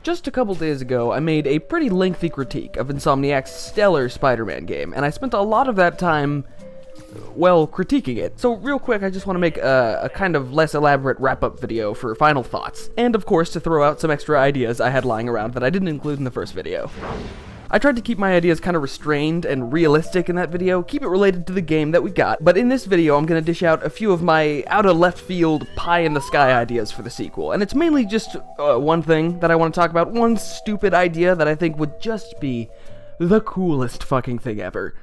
Just a couple days ago, I made a pretty lengthy critique of Insomniac's stellar Spider-Man game, and I spent a lot of that time, well, critiquing it. So real quick, I just want to make a kind of less elaborate wrap-up video for final thoughts, and of course to throw out some extra ideas I had lying around that I didn't include in the first video. I tried to keep my ideas kind of restrained and realistic in that video, keep it related to the game that we got, but in this video I'm going to dish out a few of my out-of-left-field, pie-in-the-sky ideas for the sequel, and it's mainly just one thing that I want to talk about, one stupid idea that I think would just be the coolest fucking thing ever.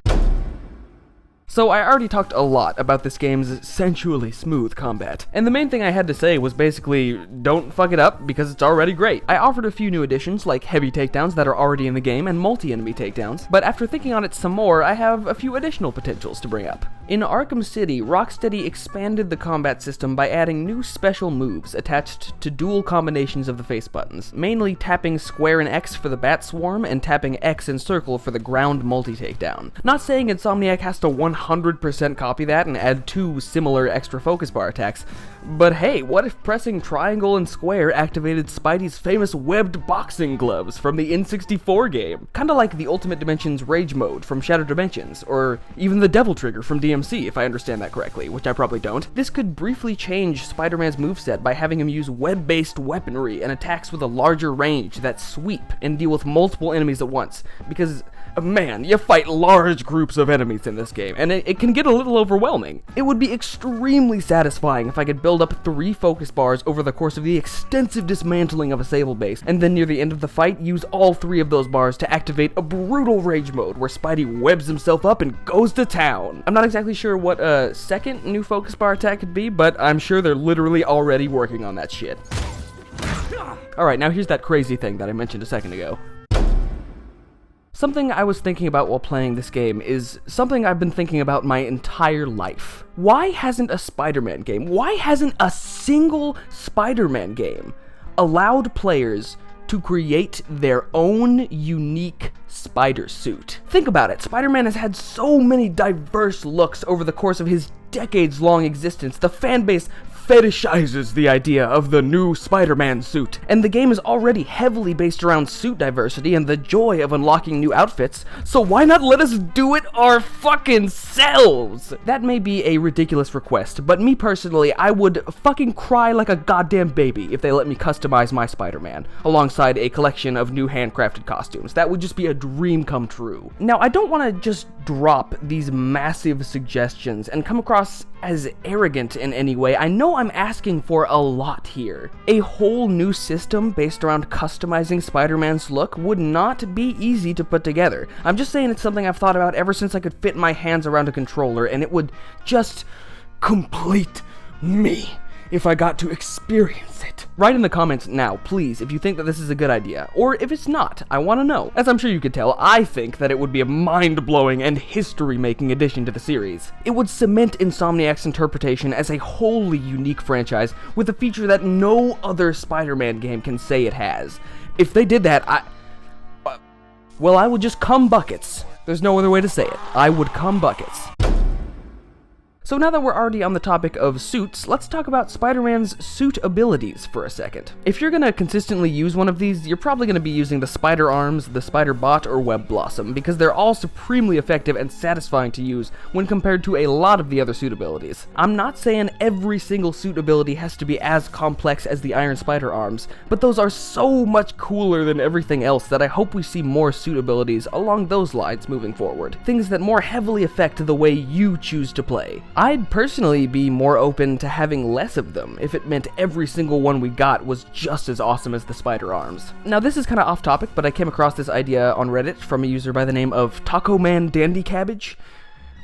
So I already talked a lot about this game's sensually smooth combat, and the main thing I had to say was basically, don't fuck it up because it's already great. I offered a few new additions like heavy takedowns that are already in the game and multi-enemy takedowns, but after thinking on it some more, I have a few additional potentials to bring up. In Arkham City, Rocksteady expanded the combat system by adding new special moves attached to dual combinations of the face buttons, mainly tapping square and X for the bat swarm and tapping X and circle for the ground multi-takedown. Not saying Insomniac has to 100% copy that and add two similar extra focus bar attacks, but hey, what if pressing triangle and square activated Spidey's famous webbed boxing gloves from the N64 game? Kinda like the Ultimate Dimensions Rage mode from Shattered Dimensions, or even the Devil Trigger from DMC if I understand that correctly, which I probably don't. This could briefly change Spider-Man's moveset by having him use web-based weaponry and attacks with a larger range that sweep and deal with multiple enemies at once, because man, you fight large groups of enemies in this game, and it can get a little overwhelming. It would be extremely satisfying if I could build up 3 focus bars over the course of the extensive dismantling of a Sable base, and then near the end of the fight, use all 3 of those bars to activate a brutal rage mode where Spidey webs himself up and goes to town. I'm not exactly sure what a second new focus bar attack could be, but I'm sure they're literally already working on that shit. Alright, now here's that crazy thing that I mentioned a second ago. Something I was thinking about while playing this game is something I've been thinking about my entire life. Why hasn't a Spider-Man game, why hasn't a single Spider-Man game allowed players to create their own unique spider suit? Think about it, Spider-Man has had so many diverse looks over the course of his decades-long existence. The fanbase fetishizes the idea of the new Spider-Man suit, and the game is already heavily based around suit diversity and the joy of unlocking new outfits, so why not let us do it our fucking selves? That may be a ridiculous request, but me personally, I would fucking cry like a goddamn baby if they let me customize my Spider-Man, alongside a collection of new handcrafted costumes. That would just be a dream come true. Now, I don't want to just drop these massive suggestions and come across as arrogant in any way. I know I'm asking for a lot here. A whole new system based around customizing Spider-Man's look would not be easy to put together. I'm just saying it's something I've thought about ever since I could fit my hands around a controller, and it would just complete me if I got to experience it. Write in the comments now, please, if you think that this is a good idea, or if it's not, I want to know. As I'm sure you could tell, I think that it would be a mind-blowing and history-making addition to the series. It would cement Insomniac's interpretation as a wholly unique franchise with a feature that no other Spider-Man game can say it has. If they did that, well, I would just cum buckets. There's no other way to say it. I would cum buckets. So now that we're already on the topic of suits, let's talk about Spider-Man's suit abilities for a second. If you're gonna consistently use one of these, you're probably gonna be using the Spider Arms, the Spider Bot, or Web Blossom, because they're all supremely effective and satisfying to use when compared to a lot of the other suit abilities. I'm not saying every single suit ability has to be as complex as the Iron Spider Arms, but those are so much cooler than everything else that I hope we see more suit abilities along those lines moving forward. Things that more heavily affect the way you choose to play. I'd personally be more open to having less of them if it meant every single one we got was just as awesome as the Spider Arms. Now this is kind of off topic, but I came across this idea on Reddit from a user by the name of Taco Man Dandy Cabbage,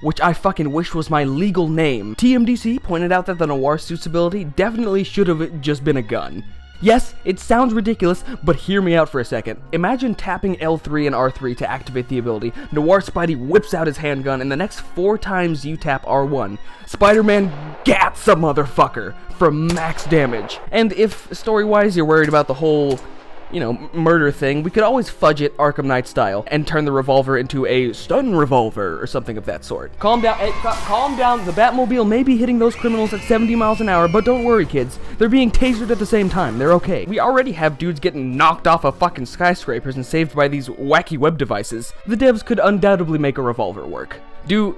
which I fucking wish was my legal name. TMDC pointed out that the Noir suit's ability definitely should have just been a gun. Yes, it sounds ridiculous, but hear me out for a second. Imagine tapping L3 and R3 to activate the ability. Noir Spidey whips out his handgun, and the next 4 times you tap R1, Spider-Man gats a motherfucker for max damage. And if, story-wise, you're worried about the whole murder thing, we could always fudge it Arkham Knight style and turn the revolver into a stun revolver or something of that sort. Calm down, hey, calm down. The Batmobile may be hitting those criminals at 70 miles an hour, but don't worry, kids. They're being tasered at the same time. They're okay. We already have dudes getting knocked off of fucking skyscrapers and saved by these wacky web devices. The devs could undoubtedly make a revolver work. Do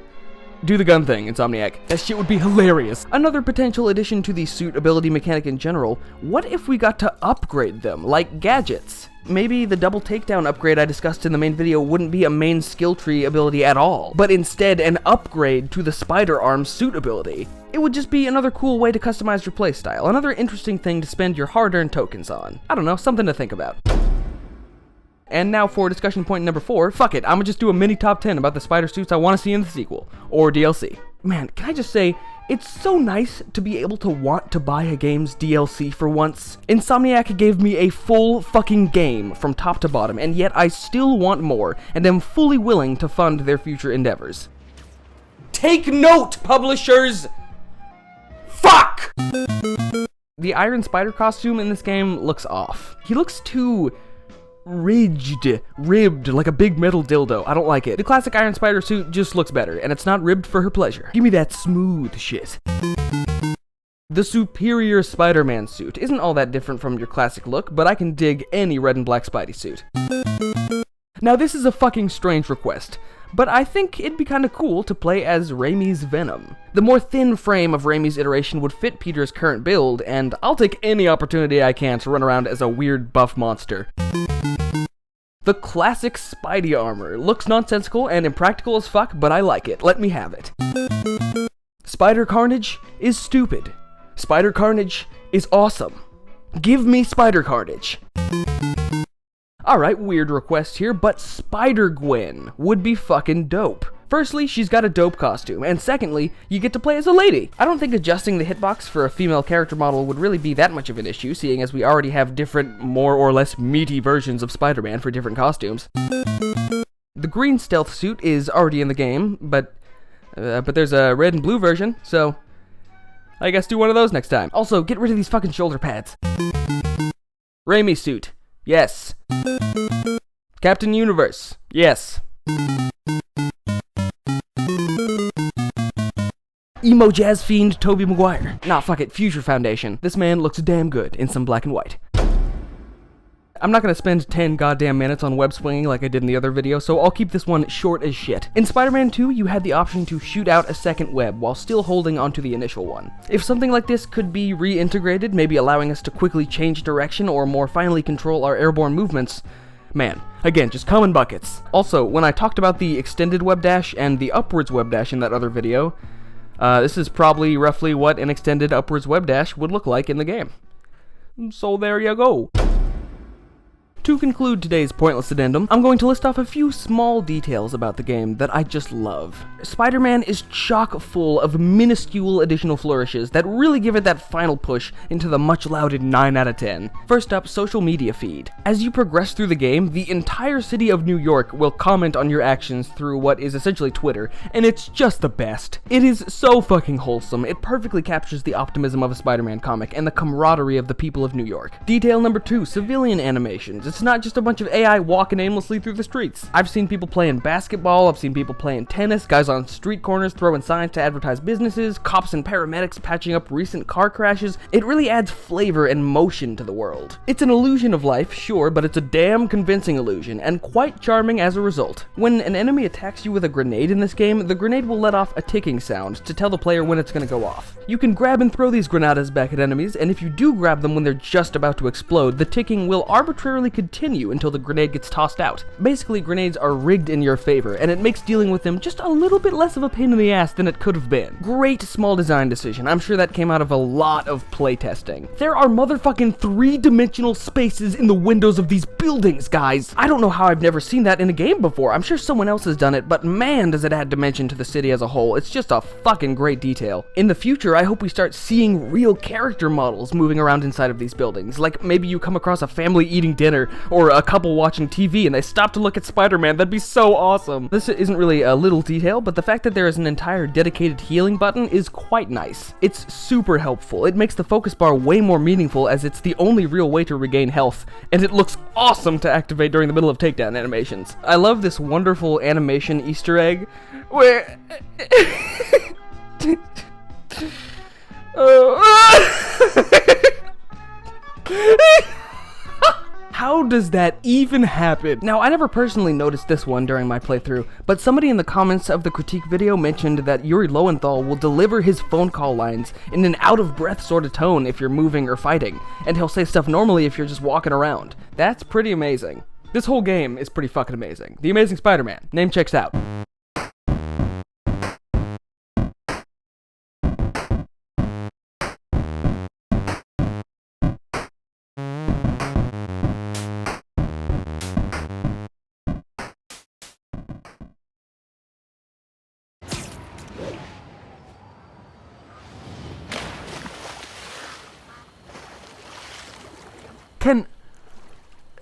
the gun thing, Insomniac. That shit would be hilarious. Another potential addition to the suit ability mechanic in general, what if we got to upgrade them, like gadgets? Maybe the double takedown upgrade I discussed in the main video wouldn't be a main skill tree ability at all, but instead an upgrade to the spider arm suit ability. It would just be another cool way to customize your playstyle, another interesting thing to spend your hard-earned tokens on. I don't know, something to think about. And now for discussion point number 4, fuck it, I'ma just do a mini top 10 about the spider suits I want to see in the sequel, or DLC. Man, can I just say, it's so nice to be able to want to buy a game's DLC for once. Insomniac gave me a full fucking game from top to bottom, and yet I still want more, and am fully willing to fund their future endeavors. Take note, publishers! Fuck! The Iron Spider costume in this game looks off. He looks too ribbed, like a big metal dildo. I don't like it. The classic Iron Spider suit just looks better, and it's not ribbed for her pleasure. Give me that smooth shit. The superior Spider-Man suit isn't all that different from your classic look, but I can dig any red and black Spidey suit. Now this is a fucking strange request, but I think it'd be kinda cool to play as Raimi's Venom. The more thin frame of Raimi's iteration would fit Peter's current build, and I'll take any opportunity I can to run around as a weird buff monster. The classic Spidey armor looks nonsensical and impractical as fuck, but I like it. Let me have it. Spider Carnage is stupid. Spider Carnage is awesome. Give me Spider Carnage. Alright, weird request here, but Spider-Gwen would be fucking dope. Firstly, she's got a dope costume, and secondly, you get to play as a lady. I don't think adjusting the hitbox for a female character model would really be that much of an issue, seeing as we already have different, more or less meaty versions of Spider-Man for different costumes. The green stealth suit is already in the game, but there's a red and blue version, so I guess do one of those next time. Also, get rid of these fucking shoulder pads. Raimi suit. Yes. Captain Universe. Yes. Emo jazz fiend Tobey Maguire. Nah, fuck it, Future Foundation. This man looks damn good in some black and white. I'm not gonna spend 10 goddamn minutes on web swinging like I did in the other video, so I'll keep this one short as shit. In Spider-Man 2, you had the option to shoot out a second web while still holding onto the initial one. If something like this could be reintegrated, maybe allowing us to quickly change direction or more finely control our airborne movements, man, again, just come in buckets. Also, when I talked about the extended web dash and the upwards web dash in that other video, this is probably roughly what an extended upwards web dash would look like in the game. So there you go. To conclude today's pointless addendum, I'm going to list off a few small details about the game that I just love. Spider-Man is chock full of minuscule additional flourishes that really give it that final push into the much lauded 9 out of 10. First up, social media feed. As you progress through the game, the entire city of New York will comment on your actions through what is essentially Twitter, and it's just the best. It is so fucking wholesome. It perfectly captures the optimism of a Spider-Man comic and the camaraderie of the people of New York. Detail number 2, civilian animations. It's not just a bunch of AI walking aimlessly through the streets. I've seen people playing basketball, I've seen people playing tennis, guys on street corners throwing signs to advertise businesses, cops and paramedics patching up recent car crashes. It really adds flavor and motion to the world. It's an illusion of life, sure, but it's a damn convincing illusion, and quite charming as a result. When an enemy attacks you with a grenade in this game, the grenade will let off a ticking sound to tell the player when it's gonna go off. You can grab and throw these granadas back at enemies, and if you do grab them when they're just about to explode, the ticking will arbitrarily continue until the grenade gets tossed out. Basically, grenades are rigged in your favor, and it makes dealing with them just a little bit less of a pain in the ass than it could have been. Great small design decision. I'm sure that came out of a lot of playtesting. There are motherfucking 3-dimensional spaces in the windows of these buildings, guys. I don't know how I've never seen that in a game before. I'm sure someone else has done it, but man, does it add dimension to the city as a whole. It's just a fucking great detail. In the future, I hope we start seeing real character models moving around inside of these buildings. Like, maybe you come across a family eating dinner, or a couple watching TV and they stop to look at Spider-Man. That'd be so awesome. This isn't really a little detail, but the fact that there is an entire dedicated healing button is quite nice. It's super helpful. It makes the focus bar way more meaningful as it's the only real way to regain health, and it looks awesome to activate during the middle of takedown animations. I love this wonderful animation Easter egg where... How does that even happen? Now, I never personally noticed this one during my playthrough, but somebody in the comments of the critique video mentioned that Yuri Lowenthal will deliver his phone call lines in an out-of-breath sort of tone if you're moving or fighting, and he'll say stuff normally if you're just walking around. That's pretty amazing. This whole game is pretty fucking amazing. The Amazing Spider-Man. Name checks out.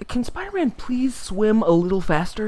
Can Spider-Man please swim a little faster?